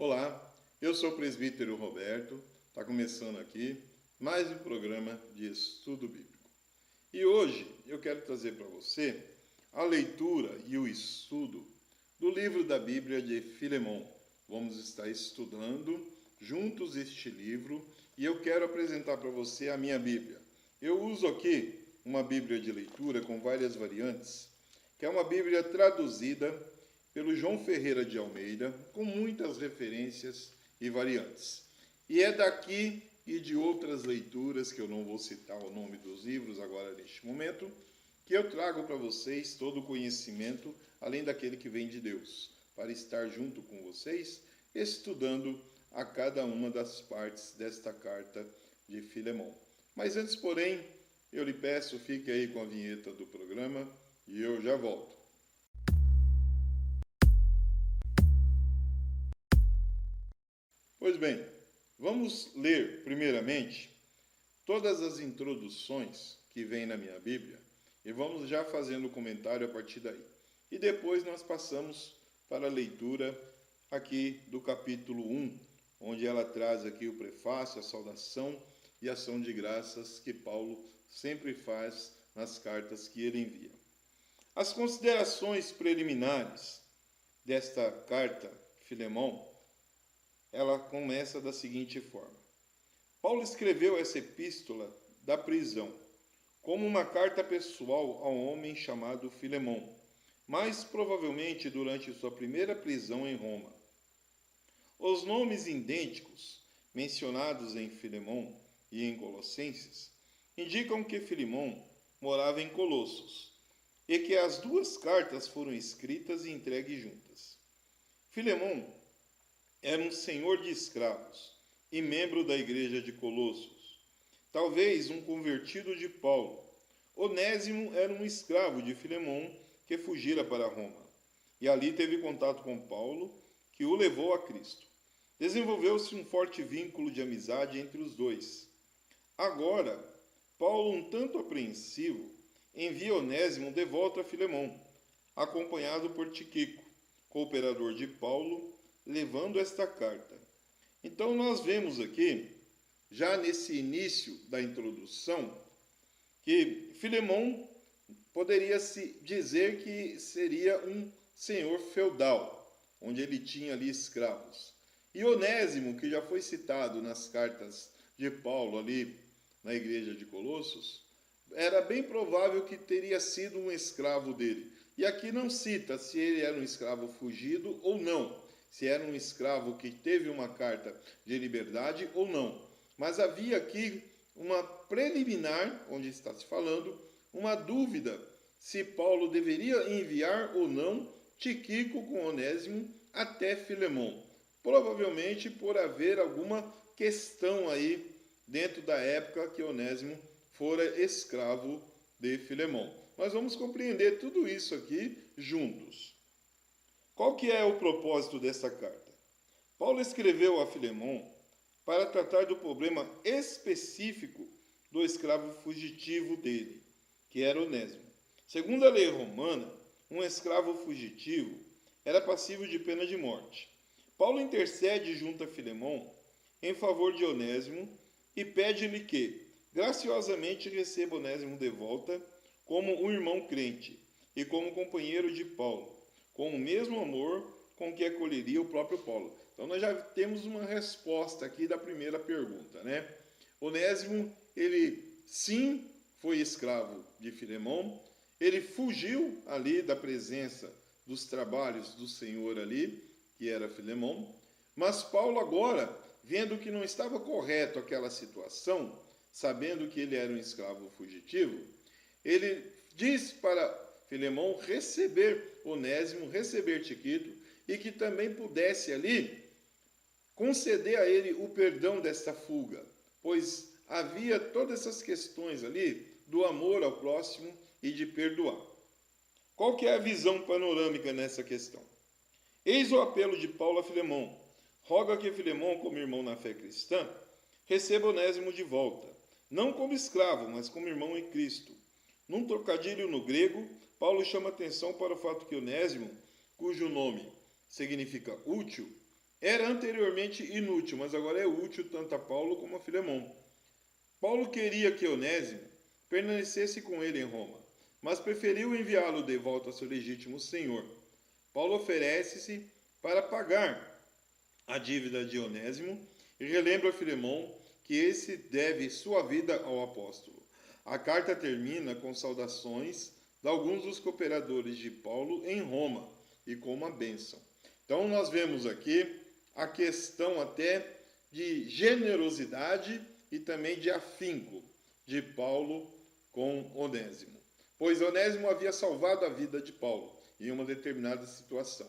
Olá, eu sou o presbítero Roberto, está começando aqui mais um programa de estudo bíblico. E hoje eu quero trazer para você a leitura e o estudo do livro da Bíblia de Filemon. Vamos estar estudando juntos este livro e eu quero apresentar para você a minha Bíblia. Eu uso aqui uma Bíblia de leitura com várias variantes, que é uma Bíblia traduzida pelo João Ferreira de Almeida, com muitas referências e variantes. E é daqui e de outras leituras, que eu não vou citar o nome dos livros agora neste momento, que eu trago para vocês todo o conhecimento, além daquele que vem de Deus, para estar junto com vocês, estudando a cada uma das partes desta carta de Filemon. Mas antes, porém, eu lhe peço, fique aí com a vinheta do programa e eu já volto. Pois bem, vamos ler primeiramente todas as introduções que vêm na minha Bíblia e vamos já fazendo o comentário a partir daí. E depois nós passamos para a leitura aqui do capítulo 1, onde ela traz aqui o prefácio, a saudação e a ação de graças que Paulo sempre faz nas cartas que ele envia. As considerações preliminares desta carta, Filemon, ela começa da seguinte forma. Paulo escreveu essa epístola da prisão, como uma carta pessoal a um homem chamado Filemon, mais provavelmente durante sua primeira prisão em Roma. Os nomes idênticos mencionados em Filemon e em Colossenses indicam que Filemon morava em Colossos e que as duas cartas foram escritas e entregues juntas. Filemon era um senhor de escravos e membro da igreja de Colossos, talvez um convertido de Paulo. Onésimo era um escravo de Filemon que fugira para Roma, e ali teve contato com Paulo, que o levou a Cristo. Desenvolveu-se um forte vínculo de amizade entre os dois. Agora, Paulo, um tanto apreensivo, envia Onésimo de volta a Filemon, acompanhado por Tíquico, cooperador de Paulo, levando esta carta. Então nós vemos aqui, já nesse início da introdução, que Filemon poderia-se dizer que seria um senhor feudal, onde ele tinha ali escravos. E Onésimo, que já foi citado nas cartas de Paulo ali na igreja de Colossos, era bem provável que teria sido um escravo dele. E aqui não cita se ele era um escravo fugido ou não, se era um escravo que teve uma carta de liberdade ou não. Mas havia aqui uma preliminar, onde está se falando, uma dúvida se Paulo deveria enviar ou não Tíquico com Onésimo até Filemon. Provavelmente por haver alguma questão aí dentro da época que Onésimo fora escravo de Filemon. Nós vamos compreender tudo isso aqui juntos. Qual que é o propósito dessa carta? Paulo escreveu a Filemon para tratar do problema específico do escravo fugitivo dele, que era Onésimo. Segundo a lei romana, um escravo fugitivo era passível de pena de morte. Paulo intercede junto a Filemon em favor de Onésimo e pede-lhe que, graciosamente, receba Onésimo de volta como um irmão crente e como companheiro de Paulo, com o mesmo amor com que acolheria o próprio Paulo. Então nós já temos uma resposta aqui da primeira pergunta, né? Onésimo, ele sim foi escravo de Filemon, ele fugiu ali da presença dos trabalhos do Senhor ali, que era Filemon, mas Paulo agora, vendo que não estava correto aquela situação, sabendo que ele era um escravo fugitivo, ele diz para Filemon receber Onésimo, receber Tíquico, e que também pudesse ali conceder a ele o perdão desta fuga, pois havia todas essas questões ali do amor ao próximo e de perdoar. Qual que é a visão panorâmica nessa questão? Eis o apelo de Paulo a Filemon. Roga que Filemon, como irmão na fé cristã, receba Onésimo de volta, não como escravo, mas como irmão em Cristo. Num trocadilho no grego, Paulo chama atenção para o fato que Onésimo, cujo nome significa útil, era anteriormente inútil, mas agora é útil tanto a Paulo como a Filemão. Paulo queria que Onésimo permanecesse com ele em Roma, mas preferiu enviá-lo de volta ao seu legítimo senhor. Paulo oferece-se para pagar a dívida de Onésimo e relembra a Filemão que esse deve sua vida ao apóstolo. A carta termina com saudações de alguns dos cooperadores de Paulo em Roma e com uma bênção. Então nós vemos aqui a questão até de generosidade e também de afinco de Paulo com Onésimo. Pois Onésimo havia salvado a vida de Paulo em uma determinada situação.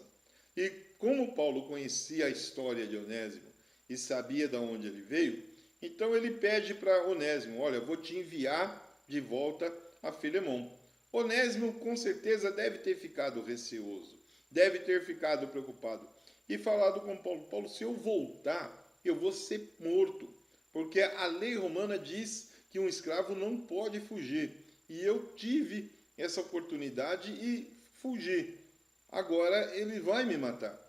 E como Paulo conhecia a história de Onésimo e sabia de onde ele veio, então ele pede para Onésimo, olha, vou te enviar de volta a Filemão. Onésimo com certeza deve ter ficado receoso, deve ter ficado preocupado e falado com Paulo, Paulo, se eu voltar, eu vou ser morto, porque a lei romana diz que um escravo não pode fugir, e eu tive essa oportunidade e fugi. Agora ele vai me matar.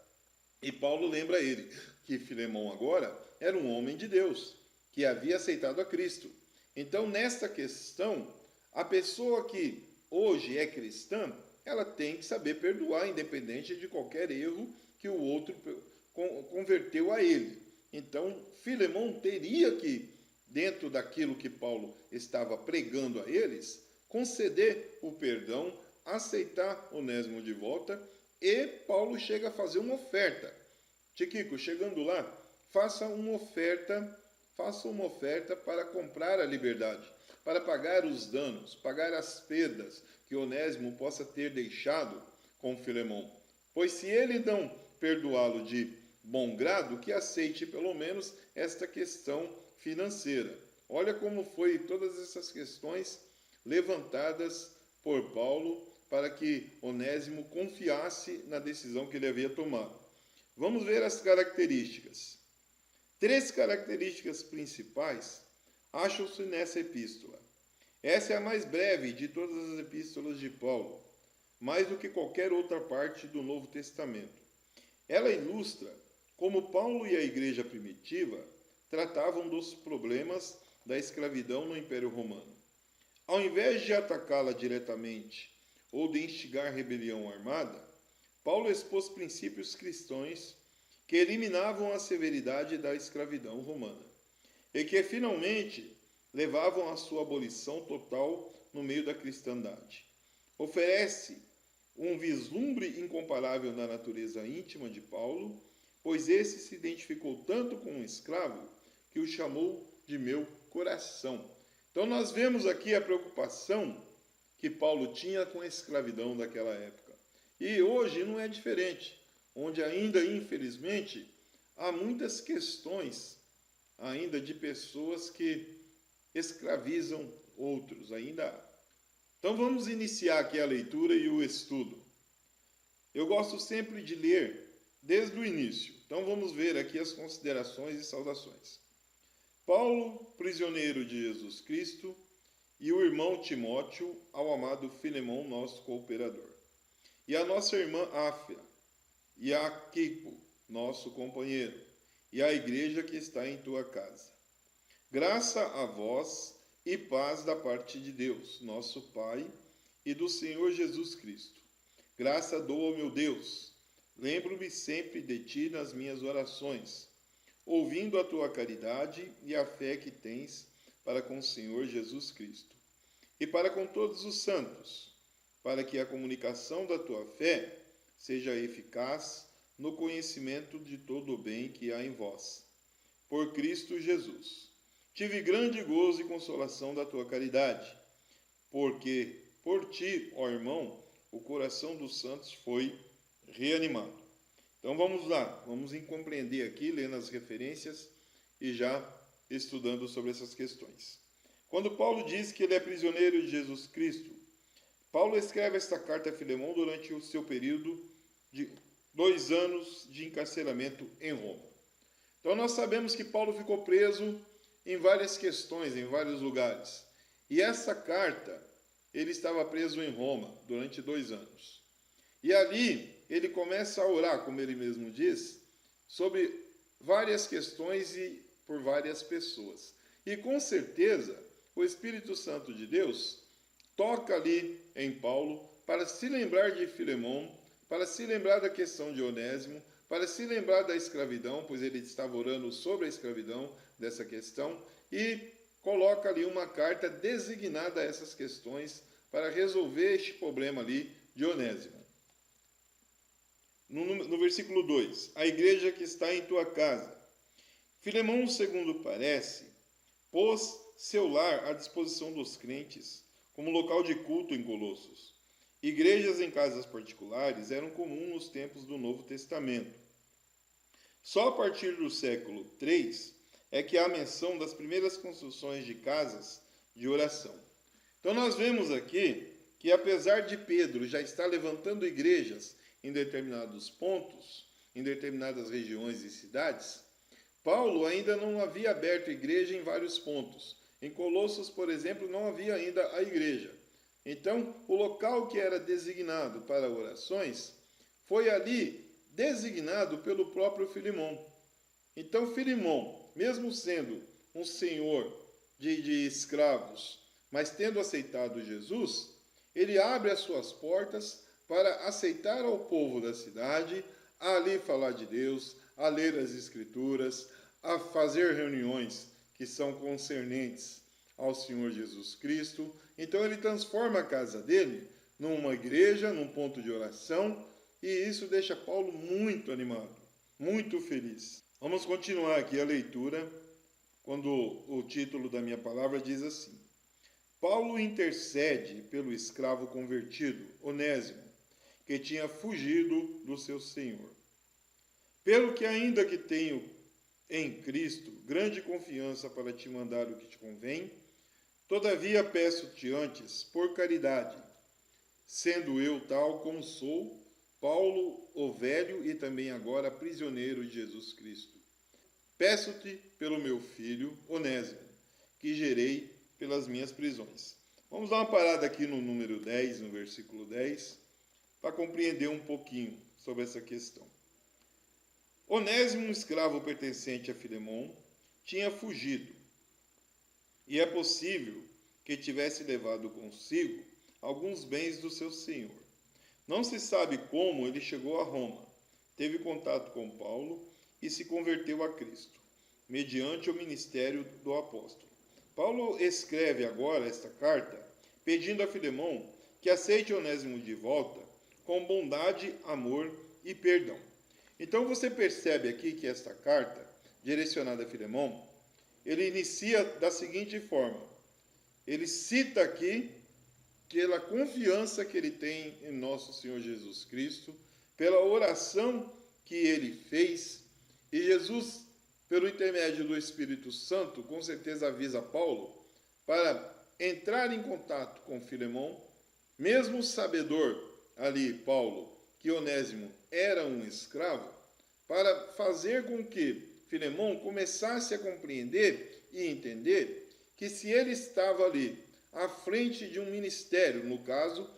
E Paulo lembra ele que Filemão agora era um homem de Deus, que havia aceitado a Cristo. Então, nesta questão, a pessoa que hoje é cristã, ela tem que saber perdoar, independente de qualquer erro que o outro converteu a ele. Então, Filemão teria que, dentro daquilo que Paulo estava pregando a eles, conceder o perdão, aceitar Onésimo de volta, e Paulo chega a fazer uma oferta. Tiquico, chegando lá, faça uma oferta para comprar a liberdade, para pagar os danos, pagar as perdas que Onésimo possa ter deixado com Filemão. Pois se ele não perdoá-lo de bom grado, que aceite pelo menos esta questão financeira. Olha como foi todas essas questões levantadas por Paulo para que Onésimo confiasse na decisão que ele havia tomado. Vamos ver as características. 3 características principais acham-se nessa epístola. Essa é a mais breve de todas as epístolas de Paulo, mais do que qualquer outra parte do Novo Testamento. Ela ilustra como Paulo e a igreja primitiva tratavam dos problemas da escravidão no Império Romano. Ao invés de atacá-la diretamente ou de instigar rebelião armada, Paulo expôs princípios cristãos que eliminavam a severidade da escravidão romana e que finalmente levavam à sua abolição total no meio da cristandade. Oferece um vislumbre incomparável da natureza íntima de Paulo, pois esse se identificou tanto com um escravo que o chamou de meu coração. Então nós vemos aqui a preocupação que Paulo tinha com a escravidão daquela época. E hoje não é diferente, onde ainda, infelizmente, há muitas questões ainda de pessoas que escravizam outros, ainda há. Então vamos iniciar aqui a leitura e o estudo. Eu gosto sempre de ler desde o início. Então vamos ver aqui as considerações e saudações. Paulo, prisioneiro de Jesus Cristo, e o irmão Timóteo, ao amado Filemão, nosso cooperador. E a nossa irmã Áfia, e a Quipo, nosso companheiro, e a igreja que está em tua casa. Graça a vós e paz da parte de Deus, nosso Pai, e do Senhor Jesus Cristo. Graça dou ao meu Deus. Lembro-me sempre de ti nas minhas orações, ouvindo a tua caridade e a fé que tens para com o Senhor Jesus Cristo, e para com todos os santos, para que a comunicação da tua fé seja eficaz no conhecimento de todo o bem que há em vós. Por Cristo Jesus. Tive grande gozo e consolação da tua caridade, porque por ti, ó irmão, o coração dos santos foi reanimado. Então vamos lá, vamos compreender aqui, lendo as referências e já estudando sobre essas questões. Quando Paulo diz que ele é prisioneiro de Jesus Cristo, Paulo escreve esta carta a Filemão durante o seu período de 2 anos de encarceramento em Roma. Então nós sabemos que Paulo ficou preso em várias questões, em vários lugares. E essa carta, ele estava preso em Roma durante 2 anos. E ali ele começa a orar, como ele mesmo diz, sobre várias questões e por várias pessoas. E com certeza, o Espírito Santo de Deus toca ali em Paulo para se lembrar de Filemão, para se lembrar da questão de Onésimo, para se lembrar da escravidão, pois ele estava orando sobre a escravidão dessa questão, e coloca ali uma carta designada a essas questões para resolver este problema ali de Onésimo. No versículo 2, a igreja que está em tua casa. Filemão, segundo parece, pôs seu lar à disposição dos crentes, como local de culto em Colossos. Igrejas em casas particulares eram comuns nos tempos do Novo Testamento. Só a partir do século III é que há menção das primeiras construções de casas de oração. Então nós vemos aqui que apesar de Pedro já estar levantando igrejas em determinados pontos, em determinadas regiões e cidades, Paulo ainda não havia aberto igreja em vários pontos. Em Colossos, por exemplo, não havia ainda a igreja. Então, o local que era designado para orações foi ali designado pelo próprio Filemão. Então, Filemão, mesmo sendo um senhor de escravos, mas tendo aceitado Jesus, ele abre as suas portas para aceitar ao povo da cidade, a ali falar de Deus, a ler as Escrituras, a fazer reuniões que são concernentes ao Senhor Jesus Cristo. Então ele transforma a casa dele numa igreja, num ponto de oração, e isso deixa Paulo muito animado, muito feliz. Vamos continuar aqui a leitura, quando o título da minha palavra diz assim: Paulo intercede pelo escravo convertido, Onésimo, que tinha fugido do seu senhor. Pelo que ainda que tenho em Cristo grande confiança para te mandar o que te convém, todavia peço-te antes, por caridade, sendo eu tal como sou, Paulo, o velho e também agora prisioneiro de Jesus Cristo. Peço-te pelo meu filho, Onésimo, que gerei pelas minhas prisões. Vamos dar uma parada aqui no número 10, no versículo 10, para compreender um pouquinho sobre essa questão. Onésimo, um escravo pertencente a Filemão, tinha fugido, e é possível que tivesse levado consigo alguns bens do seu senhor. Não se sabe como ele chegou a Roma, teve contato com Paulo e se converteu a Cristo, mediante o ministério do apóstolo. Paulo escreve agora esta carta, pedindo a Filemão que aceite Onésimo de volta com bondade, amor e perdão. Então você percebe aqui que esta carta, direcionada a Filemão, ele inicia da seguinte forma. Ele cita aqui pela confiança que ele tem em nosso Senhor Jesus Cristo, pela oração que ele fez, e Jesus, pelo intermédio do Espírito Santo, com certeza avisa Paulo para entrar em contato com Filemão, mesmo sabedor ali, Paulo, que Onésimo era um escravo, para fazer com que Filemão começasse a compreender e entender que se ele estava ali à frente de um ministério, no caso,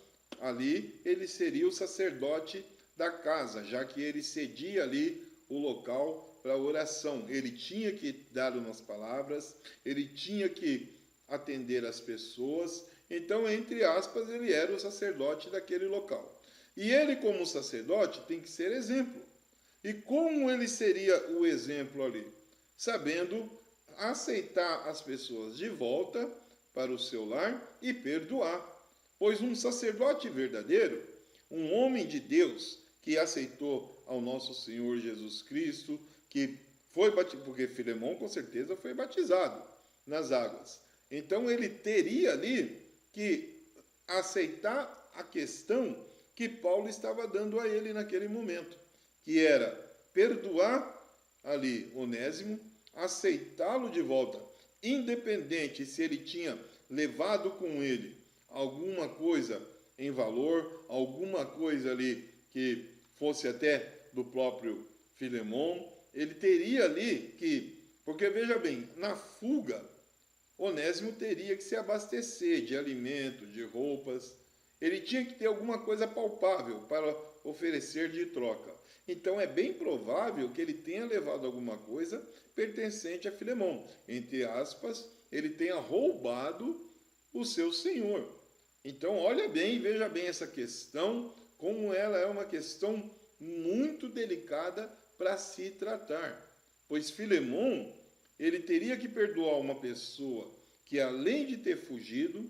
ali ele seria o sacerdote da casa, já que ele cedia ali o local para a oração. Ele tinha que dar umas palavras, ele tinha que atender as pessoas, então, entre aspas, ele era o sacerdote daquele local. E ele, como sacerdote, tem que ser exemplo. E como ele seria o exemplo ali? Sabendo aceitar as pessoas de volta para o seu lar e perdoar. Pois um sacerdote verdadeiro, um homem de Deus que aceitou ao nosso Senhor Jesus Cristo, que foi batizado, porque Filemão com certeza foi batizado nas águas. Então ele teria ali que aceitar a questão que Paulo estava dando a ele naquele momento, que era perdoar ali Onésimo, aceitá-lo de volta, independente se ele tinha levado com ele alguma coisa em valor, alguma coisa ali que fosse até do próprio Filemão, ele teria ali que, porque veja bem, na fuga, Onésimo teria que se abastecer de alimento, de roupas, ele tinha que ter alguma coisa palpável para oferecer de troca. Então é bem provável que ele tenha levado alguma coisa pertencente a Filemão. Entre aspas, ele tenha roubado o seu senhor. Então olha bem, veja bem essa questão, como ela é uma questão muito delicada para se tratar. Pois Filemão, ele teria que perdoar uma pessoa que, além de ter fugido,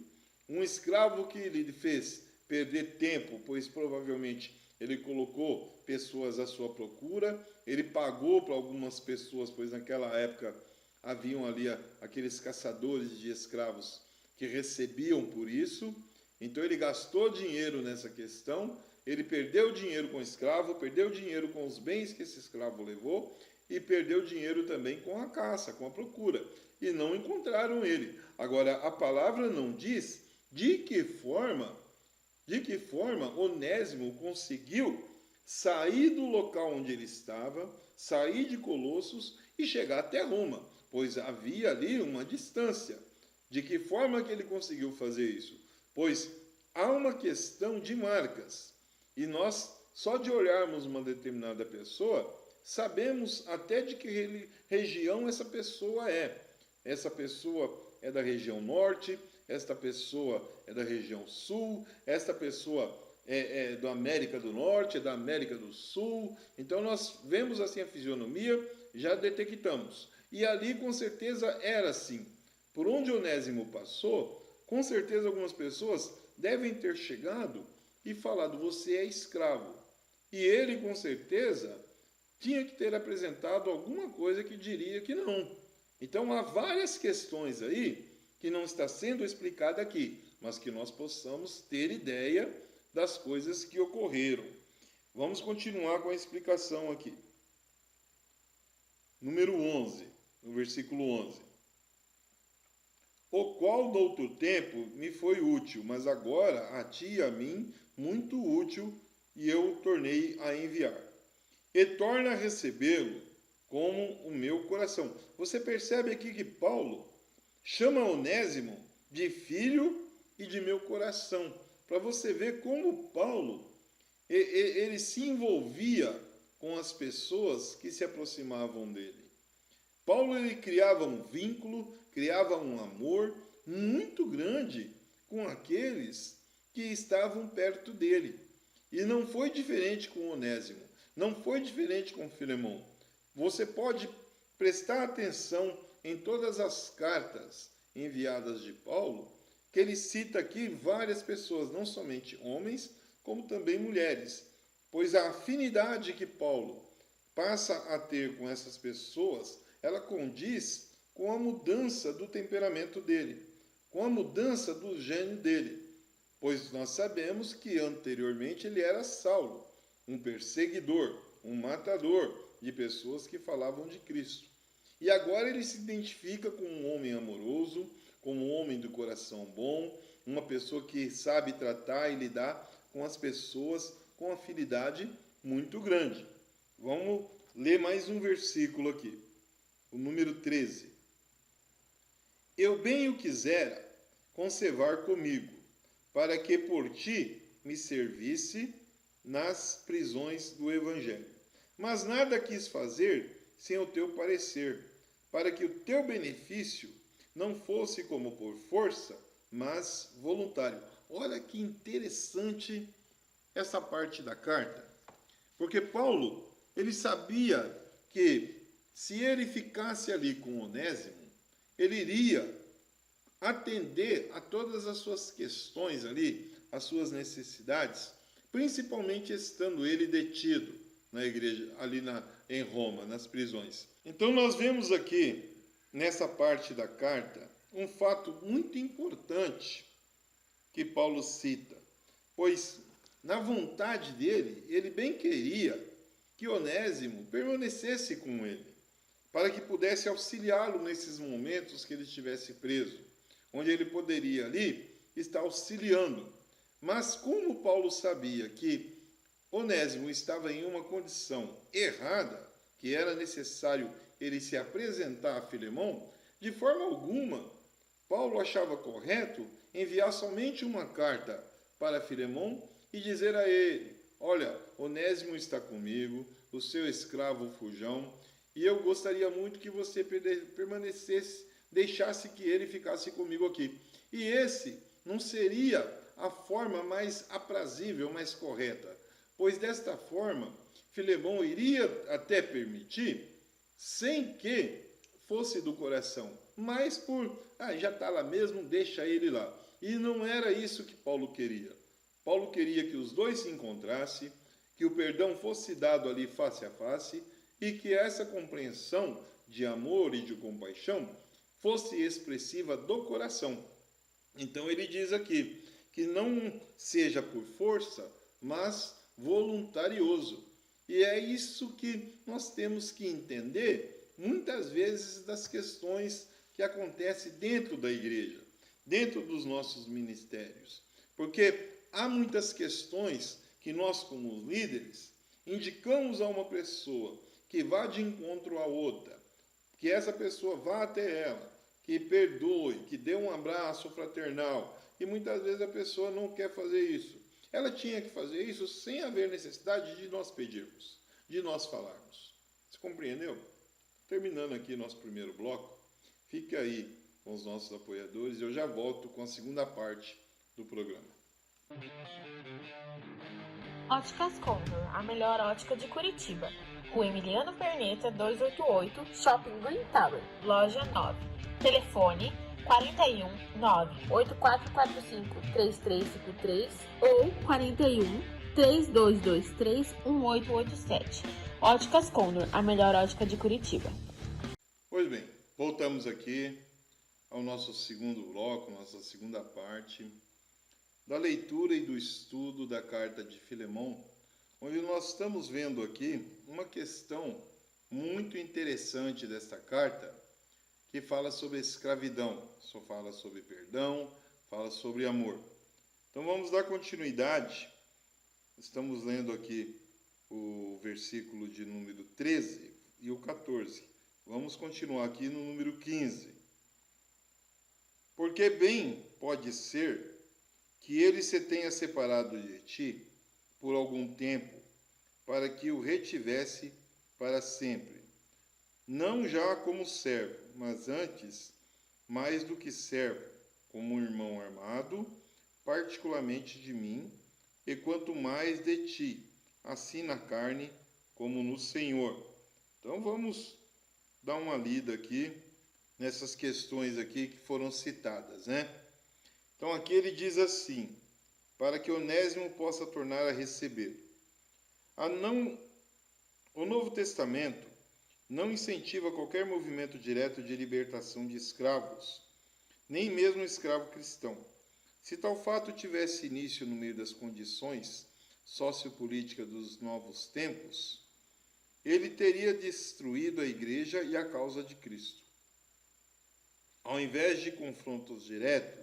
um escravo que lhe fez perder tempo, pois provavelmente ele colocou pessoas à sua procura, ele pagou para algumas pessoas, pois naquela época haviam ali aqueles caçadores de escravos que recebiam por isso. Então ele gastou dinheiro nessa questão, ele perdeu dinheiro com o escravo, perdeu dinheiro com os bens que esse escravo levou e perdeu dinheiro também com a caça, com a procura. E não encontraram ele. Agora, a palavra não diz de que forma Onésimo conseguiu sair do local onde ele estava, sair de Colossos e chegar até Roma, pois havia ali uma distância. De que forma que ele conseguiu fazer isso? Pois há uma questão de marcas, e nós, só de olharmos uma determinada pessoa, sabemos até de que região essa pessoa é. Essa pessoa é da região norte, esta pessoa é da região sul, esta pessoa é da América do Norte, é da América do Sul. Então nós vemos assim a fisionomia, já detectamos. E ali com certeza era assim. Por onde Onésimo passou, com certeza algumas pessoas devem ter chegado e falado: você é escravo. E ele com certeza tinha que ter apresentado alguma coisa que diria que não. Então há várias questões aí que não está sendo explicada aqui, mas que nós possamos ter ideia das coisas que ocorreram. Vamos continuar com a explicação aqui. Número 11, no versículo 11. O qual noutro tempo me foi útil, mas agora a ti e a mim muito útil, e eu o tornei a enviar. E torna a recebê-lo como o meu coração. Você percebe aqui que Paulo chama Onésimo de filho e de meu coração, para você ver como Paulo ele se envolvia com as pessoas que se aproximavam dele. Paulo ele criava um vínculo, criava um amor muito grande com aqueles que estavam perto dele. E não foi diferente com Onésimo, não foi diferente com Filemão. Você pode prestar atenção em todas as cartas enviadas de Paulo, que ele cita aqui várias pessoas, não somente homens, como também mulheres, pois a afinidade que Paulo passa a ter com essas pessoas, ela condiz com a mudança do temperamento dele, com a mudança do gênio dele, pois nós sabemos que anteriormente ele era Saulo, um perseguidor, um matador de pessoas que falavam de Cristo. E agora ele se identifica como um homem amoroso, como um homem do coração bom, uma pessoa que sabe tratar e lidar com as pessoas com afinidade muito grande. Vamos ler mais um versículo aqui, o número 13. Eu bem o quisera conservar comigo, para que por ti me servisse nas prisões do Evangelho. Mas nada quis fazer sem o teu parecer, para que o teu benefício não fosse como por força, mas voluntário. Olha que interessante essa parte da carta, porque Paulo, ele sabia que se ele ficasse ali com Onésimo, ele iria atender a todas as suas questões ali, as suas necessidades, principalmente estando ele detido na igreja, ali em Roma, nas prisões. Então nós vemos aqui, nessa parte da carta, um fato muito importante que Paulo cita, pois na vontade dele, ele bem queria que Onésimo permanecesse com ele, para que pudesse auxiliá-lo nesses momentos que ele estivesse preso, onde ele poderia ali estar auxiliando. Mas como Paulo sabia que Onésimo estava em uma condição errada, que era necessário ele se apresentar a Filemão, de forma alguma, Paulo achava correto enviar somente uma carta para Filemão e dizer a ele: olha, Onésimo está comigo, o seu escravo fujão, e eu gostaria muito que você permanecesse, deixasse que ele ficasse comigo aqui. E esse não seria a forma mais aprazível, mais correta, pois desta forma, Filemão iria até permitir, sem que fosse do coração, mas já está lá mesmo, deixa ele lá. E não era isso que Paulo queria. Paulo queria que os dois se encontrassem, que o perdão fosse dado ali face a face e que essa compreensão de amor e de compaixão fosse expressiva do coração. Então ele diz aqui que não seja por força, mas voluntarioso. E é isso que nós temos que entender muitas vezes das questões que acontecem dentro da igreja, dentro dos nossos ministérios. Porque há muitas questões que nós, como líderes, indicamos a uma pessoa que vá de encontro a outra, que essa pessoa vá até ela, que perdoe, que dê um abraço fraternal. E muitas vezes a pessoa não quer fazer isso. Ela tinha que fazer isso sem haver necessidade de nós pedirmos, de nós falarmos. Você compreendeu? Terminando aqui nosso primeiro bloco, fique aí com os nossos apoiadores e eu já volto com a segunda parte do programa. Óticas Condor, a melhor ótica de Curitiba. Rua Emiliano Perneta, 288, Shopping Green Tower, Loja 9. Telefone 41 98445 3353 ou 41 3223 1887. Óticas Condor, a melhor ótica de Curitiba. Pois bem, voltamos aqui ao nosso segundo bloco, nossa segunda parte da leitura e do estudo da carta de Filemão, onde nós estamos vendo aqui uma questão muito interessante desta carta, que fala sobre escravidão, só fala sobre perdão, fala sobre amor. Então vamos dar continuidade. Estamos lendo aqui o versículo de número 13 e o 14. Vamos continuar aqui no número 15. Porque bem pode ser que ele se tenha separado de ti por algum tempo, para que o retivesse para sempre. Não já como servo, mas antes, mais do que servo, como um irmão amado, particularmente de mim, e quanto mais de ti, assim na carne como no Senhor. Então vamos dar uma lida aqui nessas questões aqui que foram citadas, né? Então aqui ele diz assim, para que Onésimo possa tornar a receber. O Novo Testamento não incentiva qualquer movimento direto de libertação de escravos, nem mesmo escravo cristão. Se tal fato tivesse início no meio das condições sociopolíticas dos novos tempos, ele teria destruído a igreja e a causa de Cristo. Ao invés de confrontos diretos,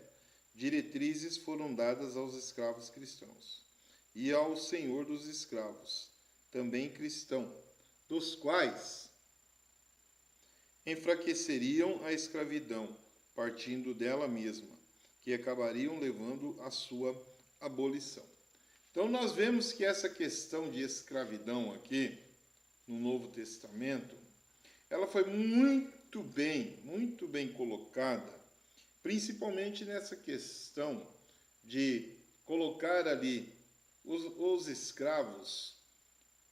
diretrizes foram dadas aos escravos cristãos e ao senhor dos escravos, também cristão, dos quais enfraqueceriam a escravidão, partindo dela mesma, que acabariam levando à sua abolição. Então nós vemos que essa questão de escravidão aqui, no Novo Testamento, ela foi muito bem colocada, principalmente nessa questão de colocar ali os escravos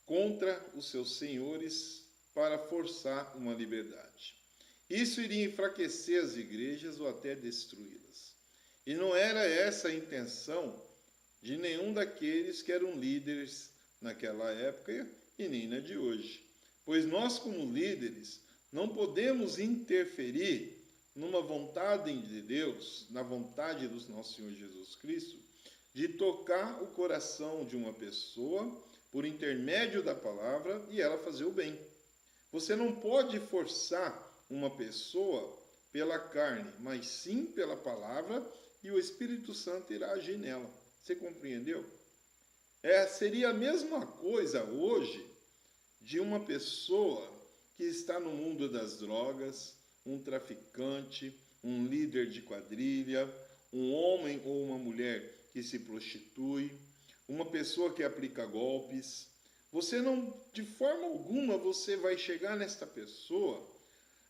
contra os seus senhores para forçar uma liberdade. Isso iria enfraquecer as igrejas ou até destruí-las. E não era essa a intenção de nenhum daqueles que eram líderes naquela época e nem na de hoje. Pois nós, como líderes, não podemos interferir numa vontade de Deus, na vontade do nosso Senhor Jesus Cristo, de tocar o coração de uma pessoa por intermédio da palavra e ela fazer o bem. Você não pode forçar uma pessoa pela carne, mas sim pela palavra, e o Espírito Santo irá agir nela. Você compreendeu? Seria a mesma coisa hoje de uma pessoa que está no mundo das drogas, um traficante, um líder de quadrilha, um homem ou uma mulher que se prostitui, uma pessoa que aplica golpes, Você não, de forma alguma, você vai chegar nesta pessoa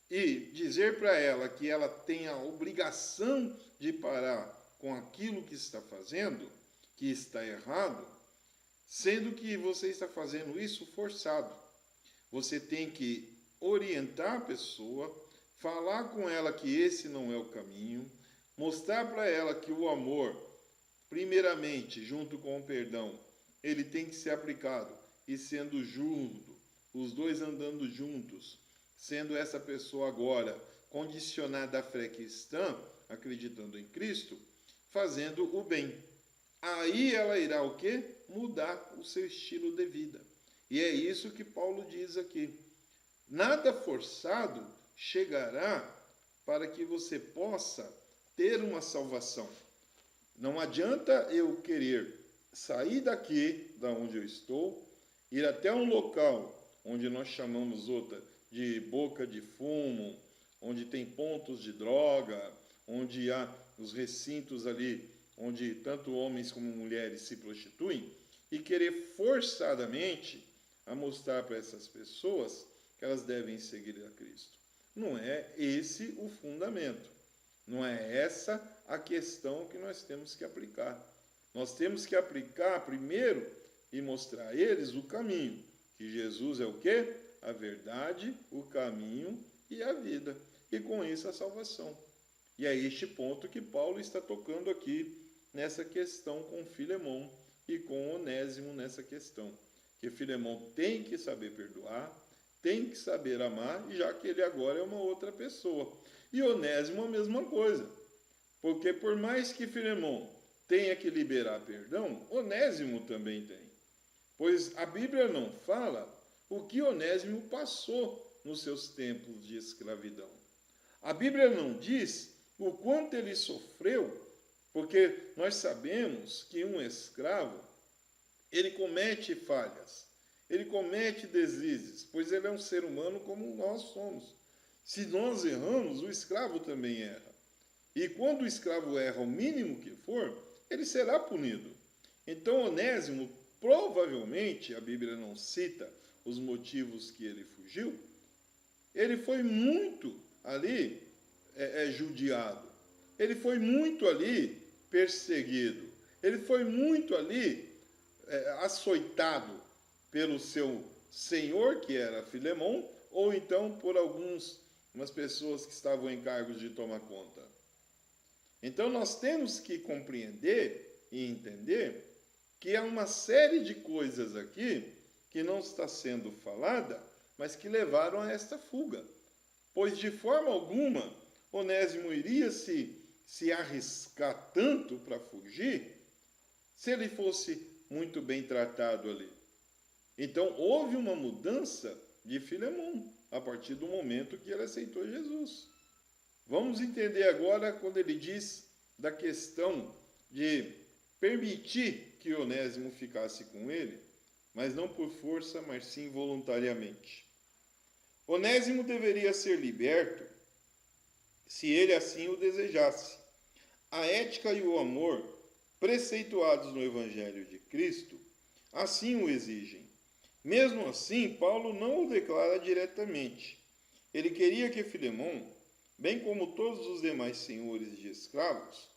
e dizer para ela que ela tem a obrigação de parar com aquilo que está fazendo, que está errado, sendo que você está fazendo isso forçado. Você tem que orientar a pessoa, falar com ela que esse não é o caminho, mostrar para ela que o amor, primeiramente, junto com o perdão, ele tem que ser aplicado e sendo junto, os dois andando juntos, sendo essa pessoa agora condicionada à fé cristã, acreditando em Cristo, fazendo o bem. Aí ela irá o quê? Mudar o seu estilo de vida. E é isso que Paulo diz aqui. Nada forçado chegará para que você possa ter uma salvação. Não adianta eu querer sair daqui, da onde eu estou, ir até um local onde nós chamamos outra de boca de fumo, onde tem pontos de droga, onde há os recintos ali, onde tanto homens como mulheres se prostituem, e querer forçadamente a mostrar para essas pessoas que elas devem seguir a Cristo. Não é esse o fundamento. Não é essa a questão que nós temos que aplicar. Nós temos que aplicar primeiro e mostrar a eles o caminho, que Jesus é o quê? A verdade, o caminho e a vida. E com isso a salvação. E é este ponto que Paulo está tocando aqui, nessa questão com Filemão e com Onésimo nessa questão. Que Filemão tem que saber perdoar, tem que saber amar, já que ele agora é uma outra pessoa. E Onésimo a mesma coisa. Porque por mais que Filemão tenha que liberar perdão, Onésimo também tem. Pois a Bíblia não fala o que Onésimo passou nos seus tempos de escravidão. A Bíblia não diz o quanto ele sofreu, porque nós sabemos que um escravo, ele comete falhas, ele comete deslizes, pois ele é um ser humano como nós somos. Se nós erramos, o escravo também erra. E quando o escravo erra o mínimo que for, ele será punido. Então Onésimo, provavelmente, a Bíblia não cita os motivos que ele fugiu, ele foi muito ali judiado, ele foi muito ali perseguido, ele foi muito ali açoitado pelo seu senhor, que era Filemão, ou então por umas pessoas que estavam em cargos de tomar conta. Então nós temos que compreender e entender que há uma série de coisas aqui que não está sendo falada, mas que levaram a esta fuga. Pois de forma alguma Onésimo iria se arriscar tanto para fugir se ele fosse muito bem tratado ali. Então houve uma mudança de Filemão a partir do momento que ele aceitou Jesus. Vamos entender agora quando ele diz da questão de permitir que Onésimo ficasse com ele, mas não por força, mas sim voluntariamente. Onésimo deveria ser liberto se ele assim o desejasse. A ética e o amor, preceituados no Evangelho de Cristo, assim o exigem. Mesmo assim, Paulo não o declara diretamente. Ele queria que Filemão, bem como todos os demais senhores de escravos,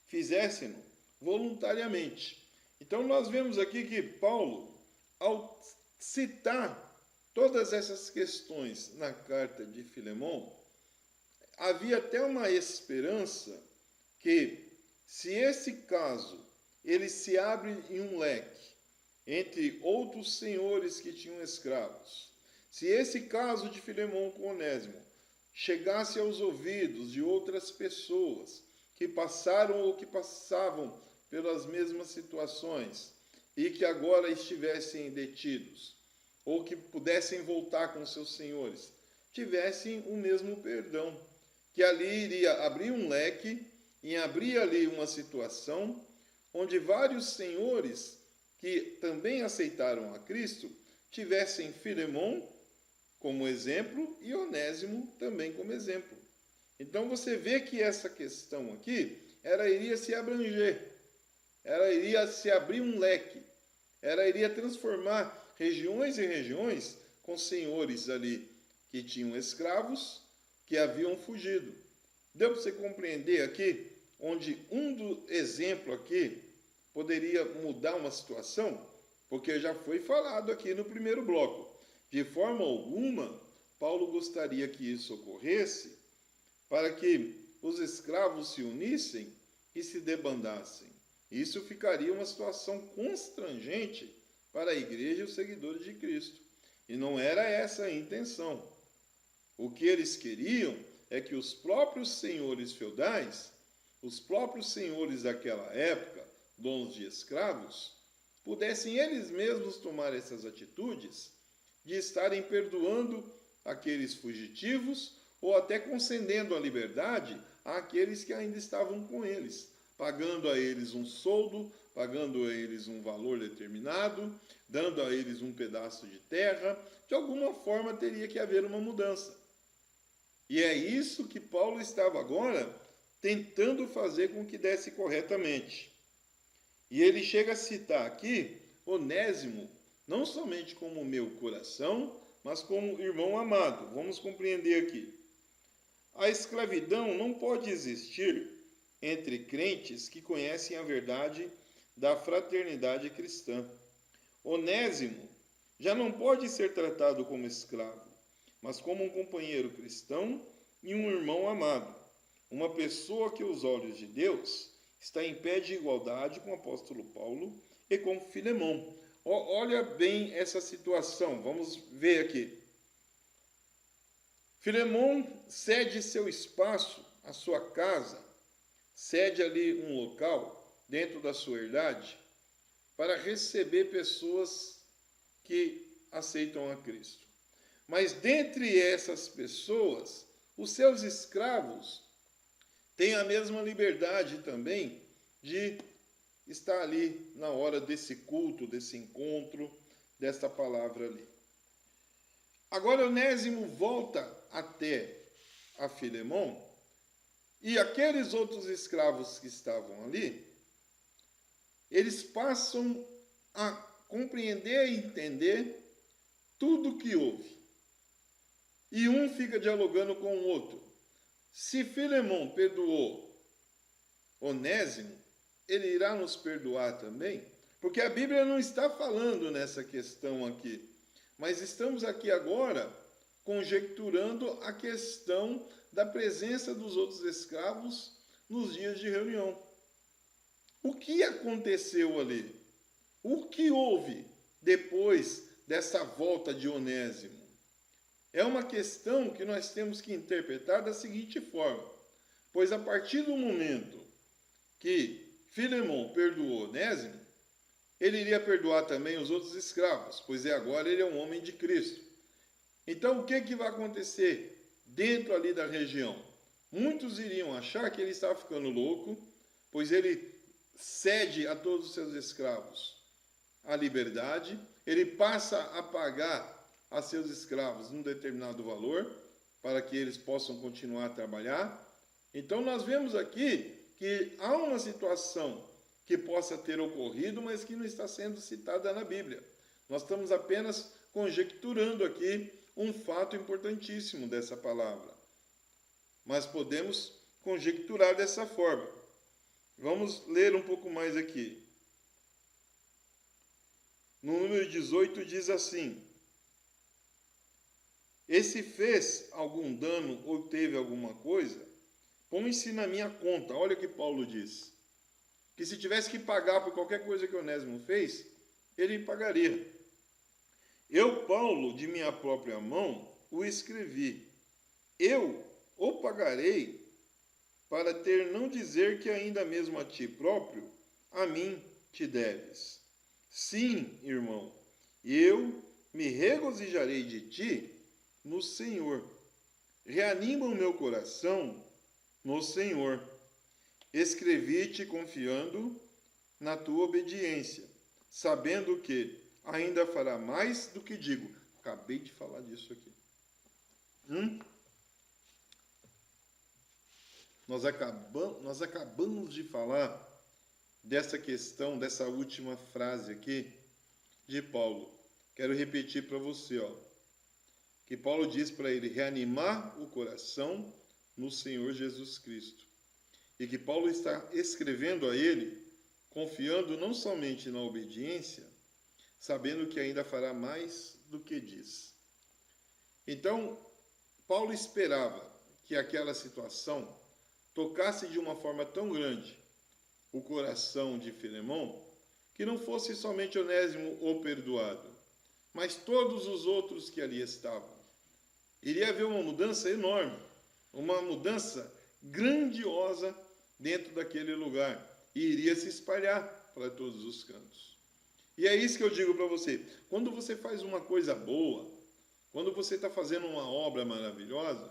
fizessem-no voluntariamente. Então nós vemos aqui que Paulo, ao citar todas essas questões na carta de Filemão, havia até uma esperança que, se esse caso ele se abre em um leque entre outros senhores que tinham escravos, se esse caso de Filemão com Onésimo chegasse aos ouvidos de outras pessoas que passaram ou que passavam pelas mesmas situações e que agora estivessem detidos, ou que pudessem voltar com seus senhores, tivessem o mesmo perdão, que ali iria abrir um leque e abrir ali uma situação onde vários senhores que também aceitaram a Cristo tivessem Filemão como exemplo e Onésimo também como exemplo. Então você vê que essa questão aqui, ela iria se abranger, ela iria se abrir um leque, ela iria transformar regiões e regiões com senhores ali que tinham escravos que haviam fugido. Deu para você compreender aqui, onde exemplo aqui poderia mudar uma situação? Porque já foi falado aqui no primeiro bloco. De forma alguma, Paulo gostaria que isso ocorresse para que os escravos se unissem e se debandassem. Isso ficaria uma situação constrangente para a igreja e os seguidores de Cristo. E não era essa a intenção. O que eles queriam é que os próprios senhores feudais, os próprios senhores daquela época, donos de escravos, pudessem eles mesmos tomar essas atitudes de estarem perdoando aqueles fugitivos ou até concedendo a liberdade àqueles que ainda estavam com eles, pagando a eles um soldo, pagando a eles um valor determinado, dando a eles um pedaço de terra. De alguma forma teria que haver uma mudança. E é isso que Paulo estava agora tentando fazer com que desse corretamente. E ele chega a citar aqui Onésimo, não somente como meu coração, mas como irmão amado. Vamos compreender aqui. A escravidão não pode existir entre crentes que conhecem a verdade da fraternidade cristã. Onésimo já não pode ser tratado como escravo, mas como um companheiro cristão e um irmão amado, uma pessoa que, aos olhos de Deus, está em pé de igualdade com o apóstolo Paulo e com Filemão. Olha bem essa situação, vamos ver aqui. Filemão cede seu espaço, a sua casa, cede ali um local dentro da sua herdade para receber pessoas que aceitam a Cristo. Mas dentre essas pessoas, os seus escravos têm a mesma liberdade também de estar ali na hora desse culto, desse encontro, desta palavra ali. Agora Onésimo volta até a Filemão e aqueles outros escravos que estavam ali, eles passam a compreender e entender tudo o que houve. E um fica dialogando com o outro. Se Filemão perdoou Onésimo, ele irá nos perdoar também? Porque a Bíblia não está falando nessa questão aqui. Mas estamos aqui agora conjecturando a questão da presença dos outros escravos nos dias de reunião. O que aconteceu ali? O que houve depois dessa volta de Onésimo? É uma questão que nós temos que interpretar da seguinte forma: pois a partir do momento que Filemão perdoou Onésimo, ele iria perdoar também os outros escravos, pois agora ele é um homem de Cristo. Então o que vai acontecer dentro ali da região? Muitos iriam achar que ele estava ficando louco, pois ele cede a todos os seus escravos a liberdade, ele passa a pagar a seus escravos um determinado valor, para que eles possam continuar a trabalhar. Então nós vemos aqui que há uma situação que possa ter ocorrido, mas que não está sendo citada na Bíblia. Nós estamos apenas conjecturando aqui um fato importantíssimo dessa palavra. Mas podemos conjecturar dessa forma. Vamos ler um pouco mais aqui. No número 18 diz assim: e se fez algum dano ou teve alguma coisa, põe-se na minha conta. Olha o que Paulo diz. Que se tivesse que pagar por qualquer coisa que Onésimo fez, ele pagaria. Eu, Paulo, de minha própria mão, o escrevi. Eu o pagarei, para ter não dizer que ainda mesmo a ti próprio, a mim te deves. Sim, irmão, eu me regozijarei de ti no Senhor. Reanima o meu coração no Senhor. Escrevi-te confiando na tua obediência, sabendo que ainda fará mais do que digo. Acabei de falar disso aqui. Nós acabamos de falar dessa questão, dessa última frase aqui de Paulo. quero repetir para você, que Paulo diz para ele reanimar o coração no Senhor Jesus Cristo. E que Paulo está escrevendo a ele, confiando não somente na obediência, sabendo que ainda fará mais do que diz. Então, Paulo esperava que aquela situação tocasse de uma forma tão grande o coração de Filemão, que não fosse somente Onésimo o perdoado, mas todos os outros que ali estavam. Iria haver uma mudança enorme, uma mudança grandiosa dentro daquele lugar, e iria se espalhar para todos os cantos. E é isso que eu digo para você, quando você faz uma coisa boa, quando você está fazendo uma obra maravilhosa,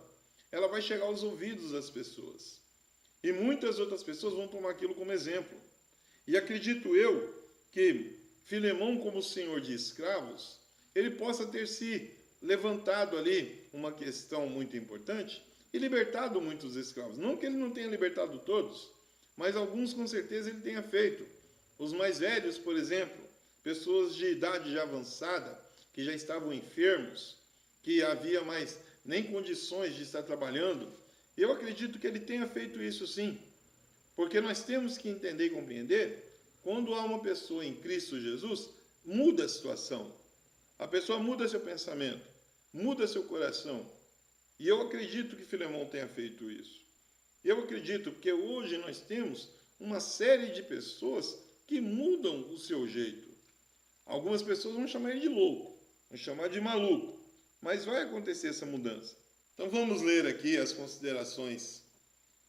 ela vai chegar aos ouvidos das pessoas. E muitas outras pessoas vão tomar aquilo como exemplo. E acredito eu que Filemão, como senhor de escravos, ele possa ter se levantado ali uma questão muito importante e libertado muitos escravos. Não que ele não tenha libertado todos, mas alguns com certeza ele tenha feito. Os mais velhos, por exemplo, pessoas de idade já avançada, que já estavam enfermos, que havia mais nem condições de estar trabalhando. Eu acredito que ele tenha feito isso sim, porque nós temos que entender e compreender, quando há uma pessoa em Cristo Jesus, muda a situação. A pessoa muda seu pensamento, muda seu coração. E eu acredito que Filemão tenha feito isso. Eu acredito porque hoje nós temos uma série de pessoas que mudam o seu jeito. Algumas pessoas vão chamar ele de louco, vão chamar de maluco, mas vai acontecer essa mudança. Então vamos ler aqui as considerações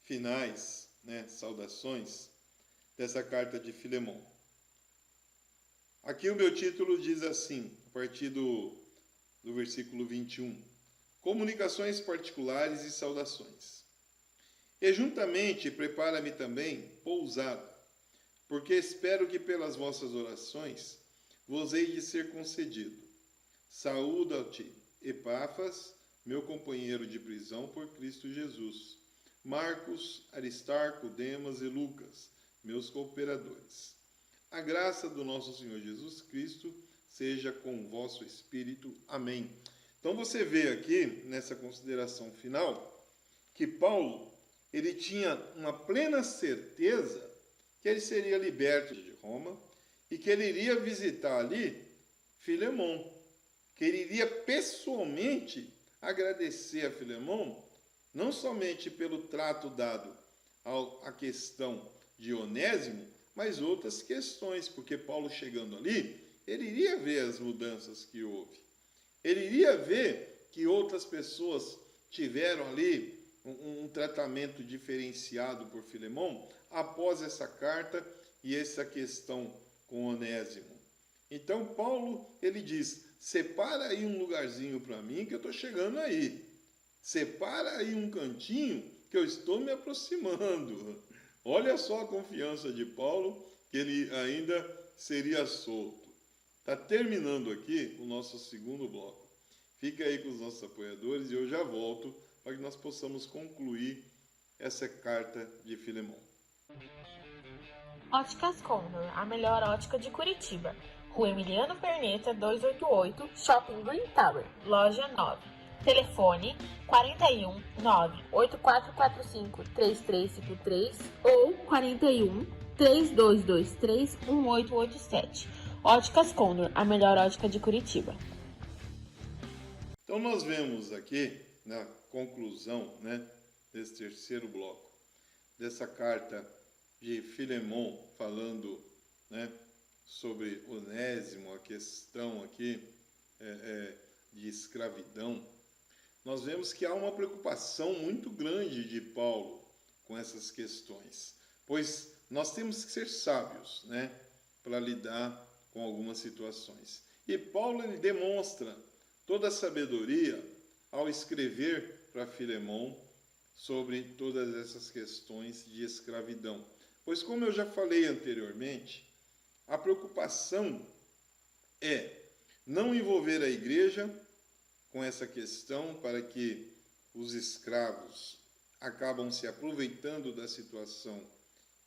finais, saudações dessa carta de Filemão. Aqui o meu título diz assim, a partir do versículo 21. Comunicações particulares e saudações. E juntamente prepara-me também pousada, porque espero que pelas vossas orações vos hei de ser concedido. Saúda-te, Epáfras, meu companheiro de prisão por Cristo Jesus. Marcos, Aristarco, Demas e Lucas, meus cooperadores. A graça do nosso Senhor Jesus Cristo seja com o vosso espírito. Amém. Então você vê aqui, nessa consideração final, que Paulo, ele tinha uma plena certeza que ele seria liberto de Roma e que ele iria visitar ali Filemão, que ele iria pessoalmente agradecer a Filemão, não somente pelo trato dado à questão de Onésimo, mas outras questões, porque Paulo chegando ali, ele iria ver as mudanças que houve. Ele iria ver que outras pessoas tiveram ali um tratamento diferenciado por Filemão após essa carta e essa questão com Onésimo. Então Paulo, ele diz, separa aí um lugarzinho para mim que eu estou chegando aí. Separa aí um cantinho que eu estou me aproximando. Olha só a confiança de Paulo, que ele ainda seria solto. Está terminando aqui o nosso segundo bloco. Fica aí com os nossos apoiadores e eu já volto para que nós possamos concluir essa carta de Filemão. Óticas Condor, a melhor ótica de Curitiba. Rua Emiliano Perneta, 288, Shopping Green Tower, Loja 9. Telefone 41 98445 3353 ou 41 3223 1887. Óticas Condor, a melhor ótica de Curitiba. Então nós vemos aqui, na conclusão desse terceiro bloco, dessa carta de Filemão, falando sobre Onésimo, a questão aqui de escravidão, nós vemos que há uma preocupação muito grande de Paulo com essas questões, pois nós temos que ser sábios para lidar com algumas situações. E Paulo ele demonstra toda a sabedoria ao escrever para Filemão sobre todas essas questões de escravidão. Pois, como eu já falei anteriormente, a preocupação é não envolver a igreja com essa questão para que os escravos acabam se aproveitando da situação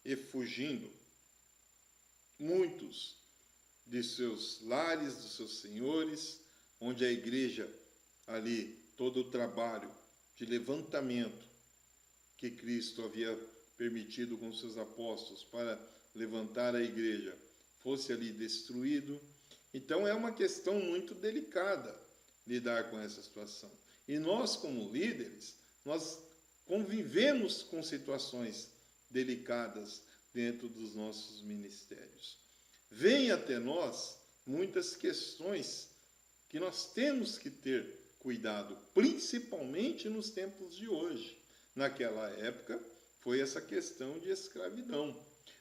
e fugindo. Muitos de seus lares, dos seus senhores, onde a igreja ali, todo o trabalho de levantamento que Cristo havia permitido com seus apóstolos para levantar a igreja, fosse ali destruído. Então é uma questão muito delicada lidar com essa situação. E nós, como líderes, nós convivemos com situações delicadas dentro dos nossos ministérios. Vêm até nós muitas questões que nós temos que ter cuidado, principalmente nos tempos de hoje. Naquela época foi essa questão de escravidão.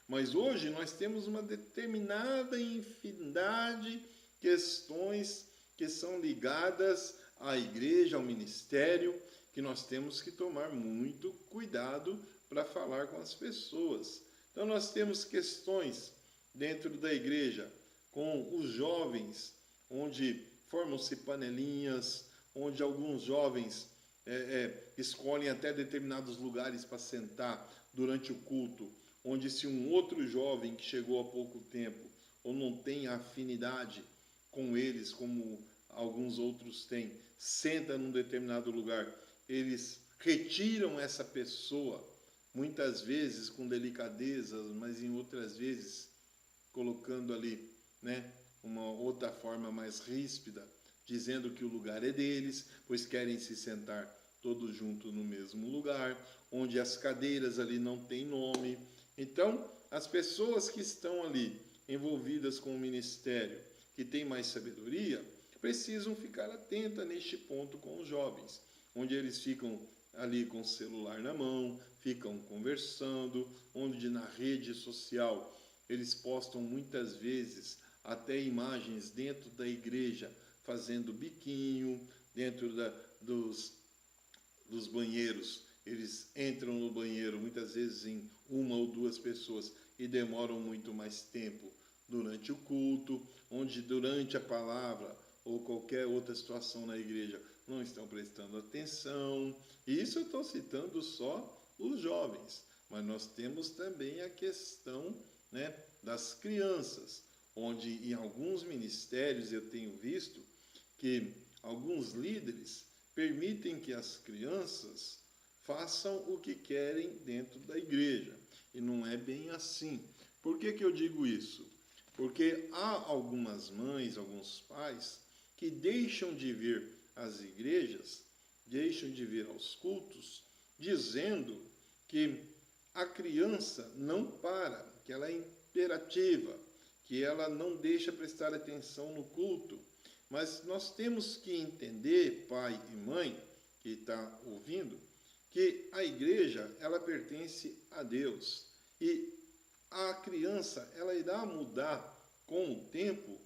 Mas hoje nós temos uma determinada infinidade de questões que são ligadas à igreja, ao ministério, que nós temos que tomar muito cuidado para falar com as pessoas. Então nós temos questões dentro da igreja com os jovens, onde formam-se panelinhas, onde alguns jovens escolhem até determinados lugares para sentar durante o culto, onde se um outro jovem que chegou há pouco tempo ou não tem afinidade com eles, como alguns outros têm, senta num determinado lugar, eles retiram essa pessoa, muitas vezes com delicadeza, mas em outras vezes colocando ali, uma outra forma mais ríspida, dizendo que o lugar é deles, pois querem se sentar todos juntos no mesmo lugar, onde as cadeiras ali não têm nome. Então, as pessoas que estão ali envolvidas com o ministério, que têm mais sabedoria, precisam ficar atentas neste ponto com os jovens, onde eles ficam ali com o celular na mão, ficam conversando, onde na rede social eles postam muitas vezes até imagens dentro da igreja, fazendo biquinho, dentro dos banheiros. Eles entram no banheiro muitas vezes em uma ou duas pessoas e demoram muito mais tempo durante o culto, onde durante a palavra ou qualquer outra situação na igreja não estão prestando atenção. E isso eu estou citando só os jovens, mas nós temos também a questão, das crianças, onde em alguns ministérios eu tenho visto que alguns líderes permitem que as crianças façam o que querem dentro da igreja. E não é bem assim. Por que eu digo isso? Porque há algumas mães, alguns pais, que deixam de vir às igrejas, deixam de vir aos cultos, dizendo que a criança não para, que ela é imperativa, que ela não deixa prestar atenção no culto. Mas nós temos que entender, pai e mãe, que está ouvindo, que a igreja, ela pertence a Deus. E a criança, ela irá mudar com o tempo,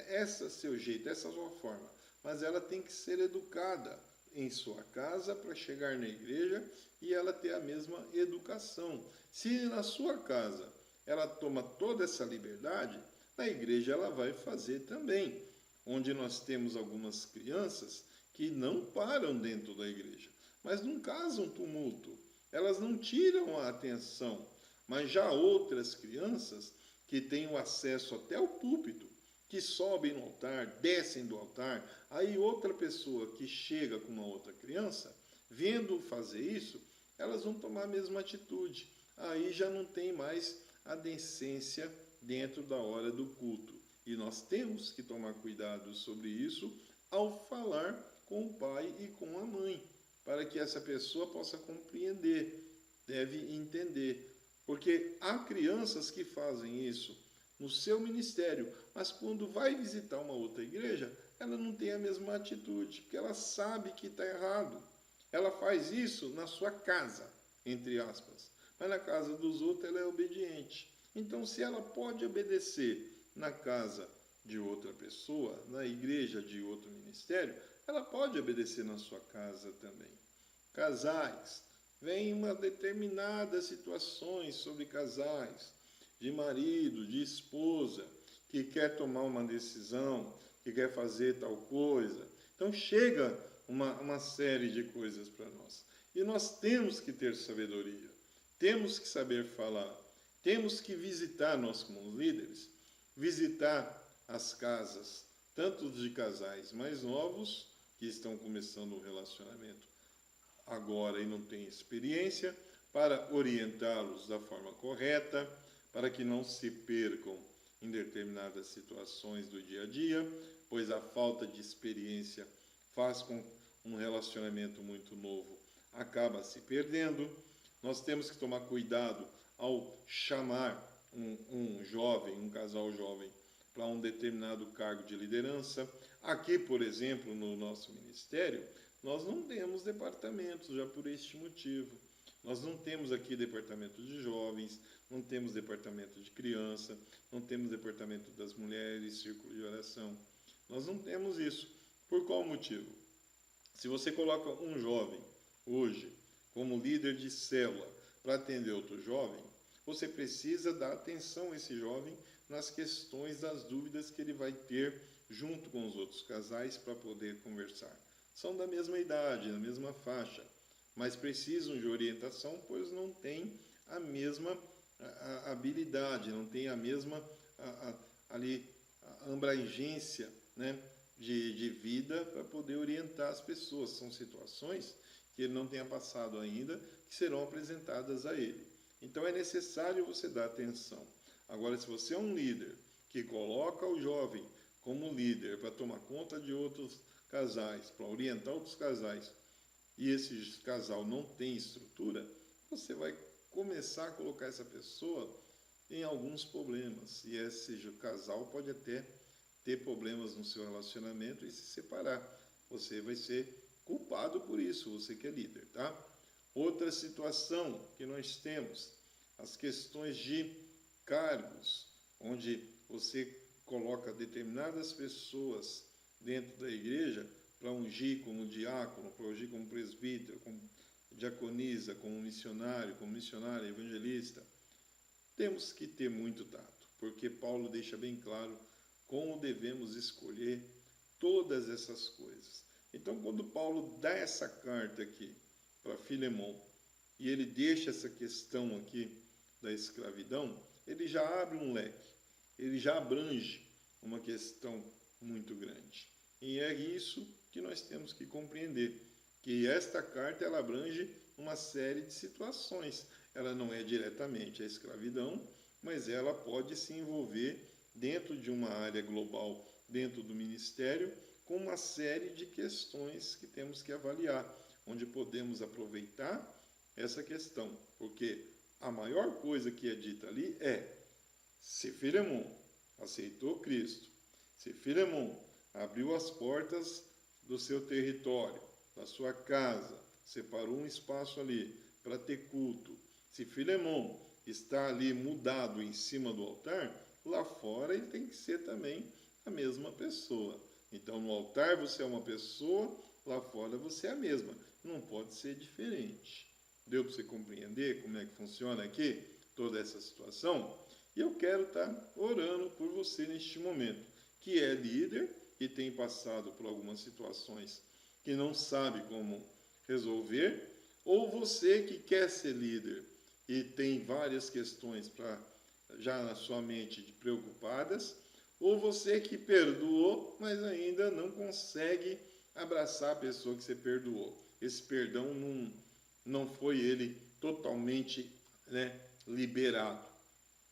esse seu jeito, essa sua forma. Mas ela tem que ser educada em sua casa para chegar na igreja e ela ter a mesma educação. Se na sua casa ela toma toda essa liberdade, na igreja ela vai fazer também. Onde nós temos algumas crianças que não param dentro da igreja, mas não causam tumulto, elas não tiram a atenção. Mas já outras crianças que têm o acesso até ao púlpito, que sobem no altar, descem do altar, aí outra pessoa que chega com uma outra criança, vendo fazer isso, elas vão tomar a mesma atitude. Aí já não tem mais a decência dentro da hora do culto. E nós temos que tomar cuidado sobre isso ao falar com o pai e com a mãe, para que essa pessoa possa compreender, deve entender. Porque há crianças que fazem isso no seu ministério, mas quando vai visitar uma outra igreja, ela não tem a mesma atitude, porque ela sabe que está errado. Ela faz isso na sua casa, entre aspas, mas na casa dos outros ela é obediente. Então, se ela pode obedecer na casa de outra pessoa, na igreja de outro ministério, ela pode obedecer na sua casa também. Casais, vem uma determinada situações sobre casais, de marido, de esposa, que quer tomar uma decisão, que quer fazer tal coisa. Então chega uma série de coisas para nós. E nós temos que ter sabedoria, temos que saber falar, temos que visitar, nós como líderes, visitar as casas, tanto de casais mais novos, que estão começando um relacionamento agora e não têm experiência, para orientá-los da forma correta, para que não se percam em determinadas situações do dia a dia, pois a falta de experiência faz com um relacionamento muito novo acaba se perdendo. Nós temos que tomar cuidado ao chamar um jovem, um casal jovem, para um determinado cargo de liderança. Aqui, por exemplo, no nosso ministério, nós não temos departamentos já por este motivo. Nós não temos aqui departamento de jovens, não temos departamento de criança, não temos departamento das mulheres, círculo de oração. Nós não temos isso. Por qual motivo? Se você coloca um jovem hoje como líder de célula para atender outro jovem, você precisa dar atenção a esse jovem nas questões das dúvidas que ele vai ter junto com os outros casais para poder conversar. São da mesma idade, da mesma faixa, mas precisam de orientação, pois não têm a mesma habilidade, não têm a mesma abrangência, né, de vida para poder orientar as pessoas. São situações que ele não tenha passado ainda, que serão apresentadas a ele. Então é necessário você dar atenção. Agora, se você é um líder que coloca o jovem como líder para tomar conta de outros casais, para orientar outros casais, e esse casal não tem estrutura, você vai começar a colocar essa pessoa em alguns problemas. E esse casal pode até ter problemas no seu relacionamento e se separar. Você vai ser culpado por isso, você que é líder, tá? Outra situação que nós temos, as questões de cargos, onde você coloca determinadas pessoas dentro da igreja para ungir como diácono, para ungir como presbítero, como diaconisa, como missionário, como missionária, evangelista. Temos que ter muito tato, porque Paulo deixa bem claro como devemos escolher todas essas coisas. Então, quando Paulo dá essa carta aqui para Filemon, e ele deixa essa questão aqui da escravidão, ele já abre um leque, ele já abrange uma questão muito grande. E é isso que nós temos que compreender, que esta carta ela abrange uma série de situações. Ela não é diretamente a escravidão, mas ela pode se envolver dentro de uma área global, dentro do ministério, com uma série de questões que temos que avaliar, onde podemos aproveitar essa questão, porque a maior coisa que é dita ali é: se Filemon aceitou Cristo, se Filemon abriu as portas do seu território, da sua casa, separou um espaço ali para ter culto, se Filemon está ali mudado em cima do altar, lá fora ele tem que ser também a mesma pessoa. Então, no altar você é uma pessoa, lá fora você é a mesma. Não pode ser diferente. Deu para você compreender como é que funciona aqui toda essa situação? E eu quero estar orando por você neste momento, que é líder e tem passado por algumas situações que não sabe como resolver, ou você que quer ser líder e tem várias questões já na sua mente preocupadas, ou você que perdoou, mas ainda não consegue abraçar a pessoa que você perdoou. Esse perdão não foi ele totalmente, né, liberado.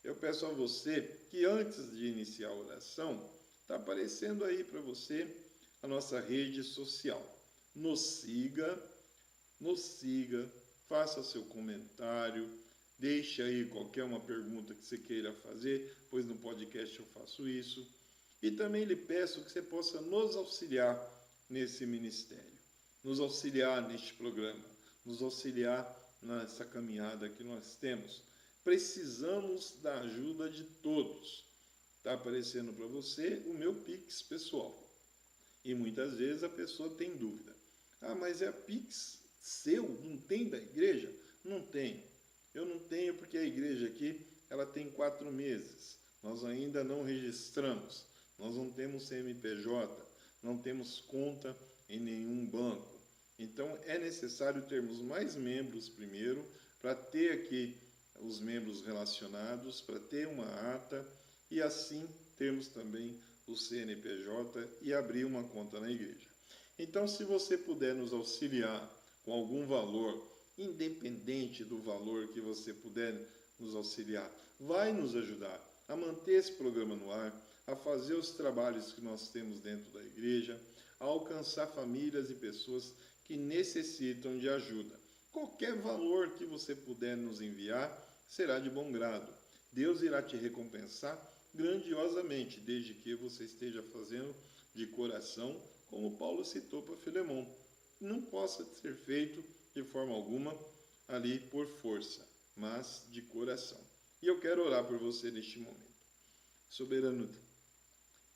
Eu peço a você que antes de iniciar a oração, está aparecendo aí para você a nossa rede social. Nos siga, faça seu comentário, deixe aí qualquer uma pergunta que você queira fazer, pois no podcast eu faço isso. E também lhe peço que você possa nos auxiliar nesse ministério, nos auxiliar neste programa, nos auxiliar nessa caminhada que nós temos. Precisamos da ajuda de todos. Está aparecendo para você o meu Pix pessoal. E muitas vezes a pessoa tem dúvida. Ah, mas é Pix seu? Não tem da igreja? Não tem. Eu não tenho porque a igreja aqui ela tem 4 meses. Nós ainda não registramos. Nós não temos CNPJ. Não temos conta em nenhum banco. Então é necessário termos mais membros primeiro para ter aqui os membros relacionados, para ter uma ata e assim termos também o CNPJ e abrir uma conta na igreja. Então, se você puder nos auxiliar com algum valor, independente do valor que você puder nos auxiliar, vai nos ajudar a manter esse programa no ar, a fazer os trabalhos que nós temos dentro da igreja, a alcançar famílias e pessoas que necessitam de ajuda. Qualquer valor que você puder nos enviar será de bom grado. Deus irá te recompensar grandiosamente, desde que você esteja fazendo de coração, como Paulo citou para Filemão. Não possa ser feito de forma alguma ali por força, mas de coração. E eu quero orar por você neste momento.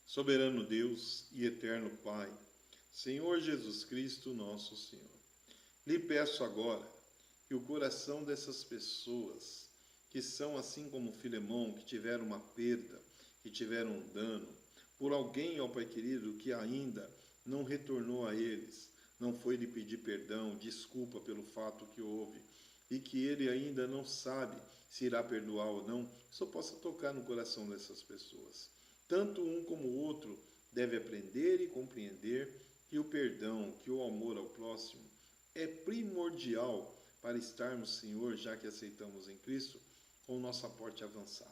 Soberano Deus e eterno Pai, Senhor Jesus Cristo, nosso Senhor, lhe peço agora que o coração dessas pessoas, que são assim como Filemão, que tiveram uma perda, que tiveram um dano, por alguém, ó Pai querido, que ainda não retornou a eles, não foi lhe pedir perdão, desculpa pelo fato que houve, e que ele ainda não sabe se irá perdoar ou não, só possa tocar no coração dessas pessoas. Tanto um como o outro deve aprender e compreender que o perdão, que o amor ao próximo é primordial para estarmos, Senhor, já que aceitamos em Cristo, com o nosso passaporte avançado.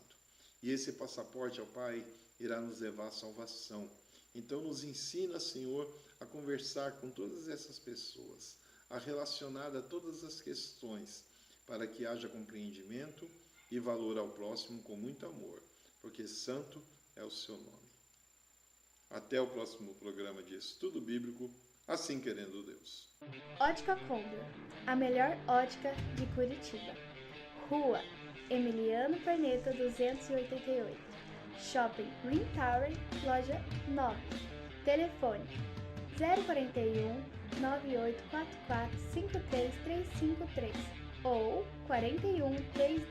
E esse passaporte, ó Pai, irá nos levar à salvação. Então nos ensina, Senhor, a conversar com todas essas pessoas, a relacionar a todas as questões, para que haja compreendimento e valor ao próximo com muito amor, porque santo é o seu nome. Até o próximo programa de Estudo Bíblico, assim querendo Deus. Ótica Condor, a melhor ótica de Curitiba. Rua Emiliano Perneta 288, Shopping Green Tower, loja 9. Telefone 041 9844 53353 ou 41 32